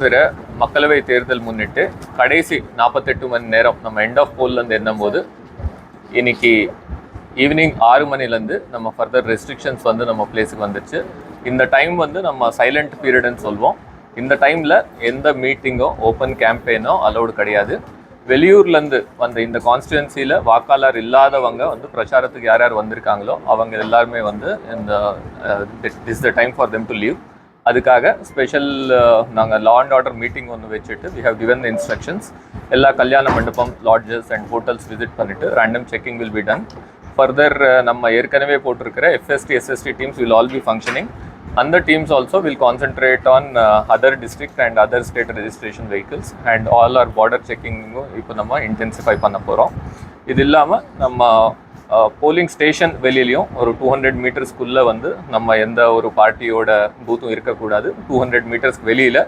பிற மக்களவை தேர்தல் முன்னிட்டு கடைசி 48 மணி நேரம் நம்ம எண்ட் ஆஃப் போல்லேருந்து எண்ணும்போது இன்னைக்கு ஈவினிங் 6 மணிலேருந்து நம்ம ஃபர்தர் ரெஸ்ட்ரிக்ஷன்ஸ் வந்து நம்ம பிளேஸுக்கு வந்துச்சு. இந்த டைம் வந்து நம்ம சைலண்ட் பீரியட்னு சொல்வோம். இந்த டைமில் எந்த மீட்டிங்கோ ஓப்பன் கேம்பெயினோ அலௌடு கிடையாது. வெளியூர்லேருந்து வந்த இந்த கான்ஸ்டிடுவன்சியில் வாக்காளர் இல்லாதவங்க வந்து பிரச்சாரத்துக்கு யார் யார் வந்திருக்காங்களோ அவங்க எல்லாருமே வந்து இந்த this the time for them to leave. அதுக்காக ஸ்பெஷல் நாங்கள் லா அண்ட் ஆர்டர் மீட்டிங் ஒன்று வச்சுட்டு we have given the instructions. எல்லா கல்யாண மண்டபம், லாட்ஜஸ் அண்ட் ஹோட்டல்ஸ் விசிட் பண்ணிவிட்டு random checking will be done. Further நம்ம ஏற்கனவே போட்டிருக்கிற FST SST teams will all be functioning. அந்த teams also will concentrate on other district and other state registration vehicles and all our border செக்கிங்கும் இப்போ நம்ம intensify பண்ண போகிறோம். இது இல்லாமல் நம்ம போலிங் ஸ்டேஷன் வெளியிலையும் ஒரு 200 மீட்டர்ஸ்க்குள்ளே வந்து நம்ம எந்த ஒரு பார்ட்டியோட பூத்தும் இருக்கக்கூடாது. 200 மீட்டர்ஸ்க்கு வெளியில்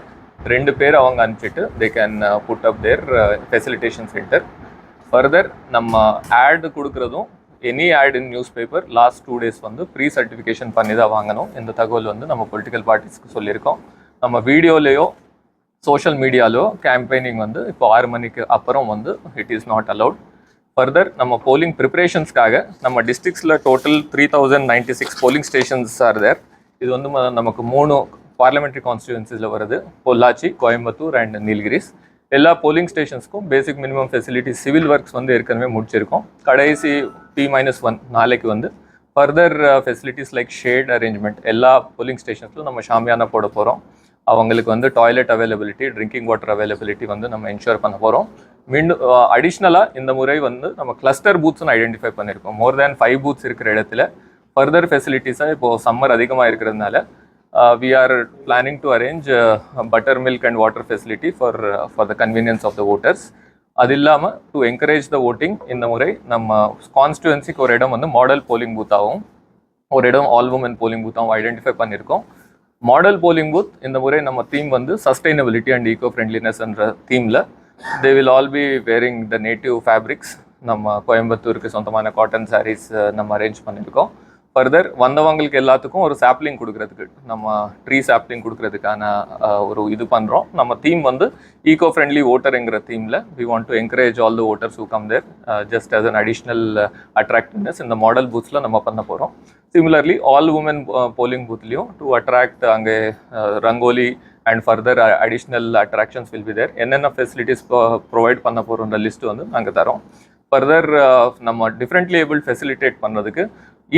2 பேர் அவங்க அனுப்பிச்சிட்டு they can put up their facilitation centre. Further நம்ம ஆட் கொடுக்குறதும் any ad in newspaper last 2 days வந்து ப்ரீ சர்டிஃபிகேஷன் பண்ணி தான் வாங்கணும். இந்த தகவல் வந்து நம்ம பொலிட்டிக்கல் பார்ட்டிஸ்க்கு சொல்லியிருக்கோம். நம்ம வீடியோலேயோ சோஷியல் மீடியாலோ கேம்பெயினிங் வந்து இப்போ 6 மணிக்கு அப்புறம் வந்து it is not allowed. Further நம்ம போலிங் ப்ரிப்ரேஷன்ஸ்க்காக நம்ம டிஸ்ட்ரிக்ஸில் total 3096 polling stations are there. இது வந்து நமக்கு 3 பார்லிமெண்ட்ரி கான்ஸ்டிடுவன்சிஸில் வருது, பொள்ளாச்சி, கோயம்புத்தூர் அண்ட் நீலகிரிஸ். எல்லா போலிங் ஸ்டேஷன்ஸ்க்கும் basic minimum facility civil works வந்து ஏற்கனவே முடிச்சிருக்கோம். கடைசி T-1 நாளைக்கு வந்து further facilities like shade arrangement எல்லா போலிங் ஸ்டேஷன்ஸில் நம்ம ஷாமியானா போட போகிறோம். அவங்களுக்கு வந்து toilet availability, drinking water availability வந்து நம்ம என்ஷூர் பண்ண போகிறோம். மீண்டும் அடிஷ்னலாக இந்த முறை வந்து நம்ம கிளஸ்டர் பூத்ஸ்னு ஐடென்டிஃபை பண்ணியிருக்கோம். மோர் தேன் 5 பூத்ஸ் இருக்கிற இடத்துல ஃபர்தர் ஃபெசிலிட்டிஸாக இப்போது சம்மர் அதிகமாக இருக்கிறதுனால we are planning to arrange buttermilk and water facility for the convenience of the voters. அது இல்லாமல் டு என்கரேஜ் த ஓட்டிங் இந்த முறை நம்ம கான்ஸ்டிடுவன்சிக்கு ஒரு இடம் வந்து மாடல் போலிங் பூத்தாகவும் ஒரு இடம் ஆல் உமன் போலிங் பூத்தாகவும் ஐடென்டிஃபை பண்ணியிருக்கோம். மாடல் போலிங் பூத் இந்த முறை நம்ம தீம் வந்து சஸ்டைனபிலிட்டி அண்ட் ஈகோ ஃப்ரெண்ட்லினஸ் என்ற தீமில் they will all be wearing the native fabrics. நம்ம கோயம்புத்தூருக்கு சொந்தமான காட்டன் சாரீஸ் நம்ம அரேஞ்ச் பண்ணியிருக்கோம். ஃபர்தர் வந்தவங்களுக்கு எல்லாத்துக்கும் ஒரு சாப்ளிங் கொடுக்கறதுக்கு நம்ம ட்ரீ சாப்ளிங் கொடுக்கறதுக்கான ஒரு இது பண்ணுறோம். நம்ம தீம் வந்து ஈகோ ஃப்ரெண்ட்லி ஓட்டருங்கிற தீமில் we want to encourage all the voters who come there just as an additional attractiveness இந்த மாடல் பூத்ஸில் நம்ம பண்ண போகிறோம். சிமிலர்லி ஆல் உமன் போலிங் பூத்லேயும் டு அட்ராக்ட் அங்கே rangoli and further additional attractions will be there. என்னென்ன ஃபெசிலிட்டிஸ் ப்ரொவைட் பண்ண போகிறோன்ற list வந்து நாங்கள் தரோம். ஃபர்தர் நம்ம டிஃப்ரெண்ட்லி ஏபிள் ஃபெசிலிட்டேட் பண்ணுறதுக்கு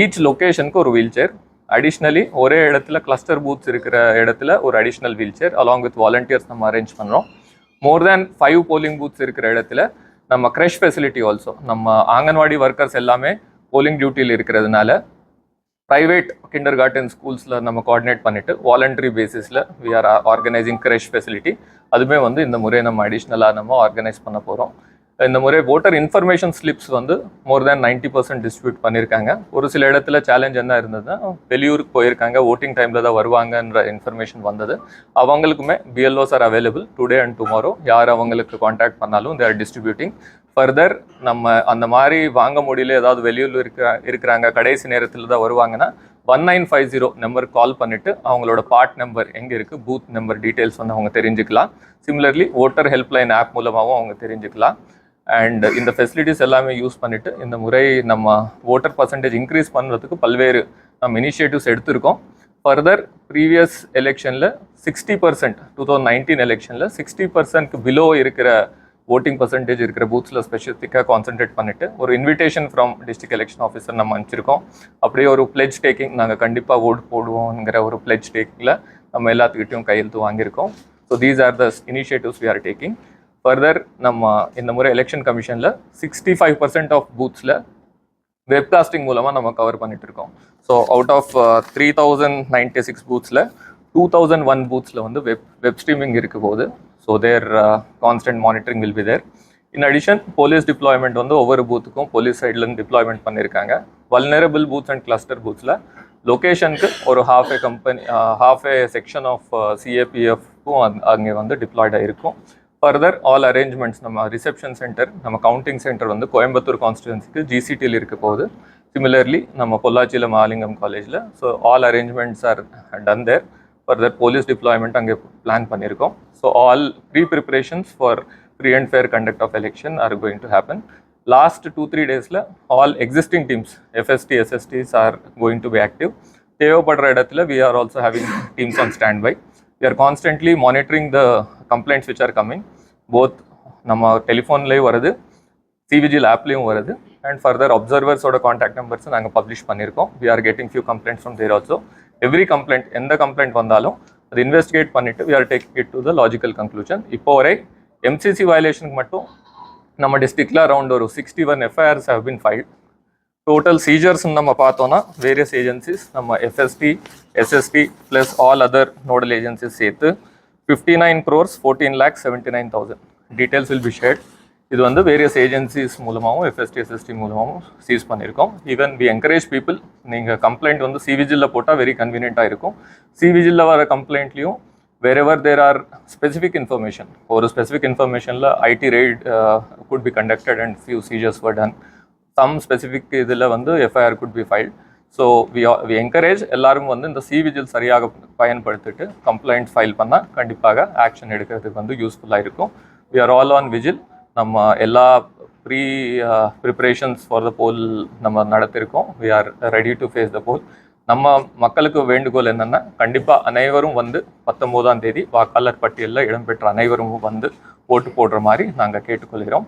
ஈச் லொக்கேஷனுக்கு ஒரு வீல் சேர், அடிஷ்னலி ஒரே இடத்துல கிளஸ்டர் பூத்ஸ் இருக்கிற இடத்துல ஒரு additional wheelchair along with volunteers நம்ம அரேஞ்ச் பண்ணுறோம். மோர் தேன் 5 போலிங் பூத்ஸ் இருக்கிற இடத்துல நம்ம க்ரெஷ் ஃபெசிலிட்டி ஆல்சோ நம்ம ஆங்கன்வாடி ஒர்க்கர்ஸ் எல்லாமே போலிங் டியூட்டியில் இருக்கிறதுனால ப்ரைவேட் கிண்டர் கார்டன் ஸ்கூல்ஸில் நம்ம கோஆர்டினேட் பண்ணிவிட்டு வாலண்டரி பேசிஸில் we are organising creche facility. அதுவுமே வந்து இந்த முறை நம்ம அடிஷ்னலாக நம்ம ஆர்கனைஸ் பண்ண போகிறோம். இந்த முறை ஓட்டர் இன்ஃபர்மேஷன் ஸ்லிப்ஸ் வந்து மோர் தேன் 90% டிஸ்ட்ரிபியூட் பண்ணியிருக்காங்க. ஒரு சில இடத்துல சேலஞ்ச் என்ன இருந்ததுன்னா வெளியூருக்கு போயிருக்காங்க, ஓட்டிங் டைமில் தான் வருவாங்கன்ற இன்ஃபர்மேஷன் வந்தது. அவங்களுக்குமே BLOs are available today and tomorrow. யார் அவங்களுக்கு காண்டாக்ட் பண்ணாலும் தே ஆர் டிஸ்ட்ரிபியூட்டிங். ஃபர்தர் நம்ம அந்த மாதிரி வாங்க முடியல, ஏதாவது வெளியூரில் இருக்கிறாங்க, கடைசி நேரத்தில் தான் வருவாங்கன்னா 1950 நம்பர் கால் பண்ணிவிட்டு அவங்களோட பார்ட் நம்பர் எங்கே இருக்குது, பூத் நம்பர் டீட்டெயில்ஸ் வந்து அவங்க தெரிஞ்சுக்கலாம். சிமிலர்லி ஓட்டர் ஹெல்ப்லைன் ஆப் மூலமாகவும் அவங்க தெரிஞ்சுக்கலாம். அண்ட் இந்த ஃபெசிலிட்டிஸ் எல்லாமே யூஸ் பண்ணிவிட்டு இந்த முறை நம்ம ஓட்டர் பர்சன்டேஜ் இன்க்ரீஸ் பண்ணுறதுக்கு பல்வேறு நம்ம இனிஷியேட்டிவ்ஸ் எடுத்திருக்கோம். ஃபர்தர் ப்ரீவியஸ் எலெக்ஷனில் 60%, 2019 எலெக்ஷனில் 60%க்கு பிலோ இருக்கிற ஓட்டிங் பர்சன்டேஜ் இருக்கிற பூத்ஸில் ஸ்பெசிஃபிக்காக கான்சென்ட்ரேட் பண்ணிவிட்டு ஒரு invitation from district election officer நம்ம அனுப்பிச்சிருக்கோம். அப்படியே ஒரு பிளெட்ஜ் டேக்கிங், நாங்கள் கண்டிப்பாக ஓட் போடுவோங்கிற ஒரு பிளெட்ஜ் டேக்கிங்கில் நம்ம எல்லாத்துக்கிட்டையும் கையெழுத்து வாங்கியிருக்கோம். So these are the initiatives we are taking. Further நம்ம இந்த முறை எலெக்ஷன் கமிஷனில் 65% ஆஃப் பூத்ஸில் வெப்காஸ்டிங் மூலமாக நம்ம கவர் பண்ணிட்டு இருக்கோம். ஸோ அவுட் ஆஃப் 3096 பூத்ஸில் 2001 பூத்ஸில் வந்து வெப் ஸ்ட்ரீமிங் இருக்க போகுது. So there constant monitoring will be there. In addition police deployment வந்து ஒவ்வொரு பூத்துக்கும் போலீஸ் சைட்லேருந்து டிப்ளாய்மெண்ட் பண்ணியிருக்காங்க. வல்னரபிள் பூத்ஸ் அண்ட் கிளஸ்டர் பூத்ஸில் லொக்கேஷனுக்கு ஒரு half a செக்ஷன் ஆஃப் சிஏபிஎஃப்பும் அங்கே வந்து டிப்ளாய்டாக இருக்கும். ஃபர்தர் ஆல் அரேஞ்ச்மெண்ட்ஸ் நம்ம ரிசப்ஷன் சென்டர், நம்ம கவுண்டிங் சென்டர் வந்து கோயம்புத்தூர் கான்ஸ்டிடுவன்சிக்கு ஜிசிடியில் இருக்க போகுது. சிமிலர்லி நம்ம பொள்ளாச்சியில் மகாலிங்கம் காலேஜில். So all arrangements are done there. Further police deployment அங்கே பிளான் பண்ணியிருக்கோம். So all pre preparations for free and fair conduct of election are going to happen. Last 2-3 டேஸில் all existing teams FST SSTs are going to be active. தேவைப்படுற இடத்துல we are also having teams on standby. We are constantly monitoring the complaints which are coming. Both நம்ம டெலிஃபோன்லேயும் வருது, சிவிஜில் ஆப்லேயும் வருது, and further அப்சர்வர்ஸோட contact numbers நாங்கள் publish பண்ணியிருக்கோம். we are getting few complaints from there also. Every complaint, எந்த complaint வந்தாலும் அது investigate பண்ணிவிட்டு we are taking it to the logical conclusion. இப்போ வரை எம்சிசி வயலேஷனுக்கு மட்டும் நம்ம டிஸ்ட்ரிக்டில் அரௌண்ட் ஒரு 61 FIRs have been filed. Total seizures நம்ம பார்த்தோன்னா வேரியஸ் ஏஜென்சிஸ் நம்ம FST SST plus all other nodal agencies சேர்த்து 59 crores 14,79,000 details will be shared. இது வந்து வேரியஸ் ஏஜென்சிஸ் மூலமாகவும் எஃப்எஸ்டி எஸ்எஸ்டி மூலமாகவும் சீஸ் பண்ணியிருக்கோம். ஈவன் வி என்கரேஜ் பீப்புள், நீங்கள் கம்ப்ளைண்ட் வந்து சிவிஜியில் போட்டால் வெரி கன்வீனியண்ட்டாக இருக்கும். சிவிஜியில் வர கம்ப்ளைண்ட்லேயும் wherever there are specific information, ஒரு ஸ்பெசிஃபிக் இன்ஃபர்மேஷனில் IT raid could be conducted and few seizures were done. Some specific இதில் வந்து FIR could be filed. So we encourage எல்லாரும் வந்து இந்த சிவிஜில் சரியாக பயன்படுத்திட்டு கம்ப்ளைண்ட் ஃபைல் பண்ணால் கண்டிப்பாக ஆக்ஷன் எடுக்கிறதுக்கு வந்து யூஸ்ஃபுல்லாக இருக்கும். we are all on vigil. நம்ம எல்லா ப்ரிப்பரேஷன்ஸ் ஃபார் த போல் நம்ம நடத்திருக்கோம். we are ready to face the poll. நம்ம மக்களுக்கு வேண்டுகோள் என்னென்னா, கண்டிப்பாக அனைவரும் வந்து 19ஆம் தேதி வாக்காளர் பட்டியலில் இடம்பெற்ற அனைவரும் வந்து ஓட்டு போடுற மாதிரி நாங்கள் கேட்டுக்கொள்கிறோம்.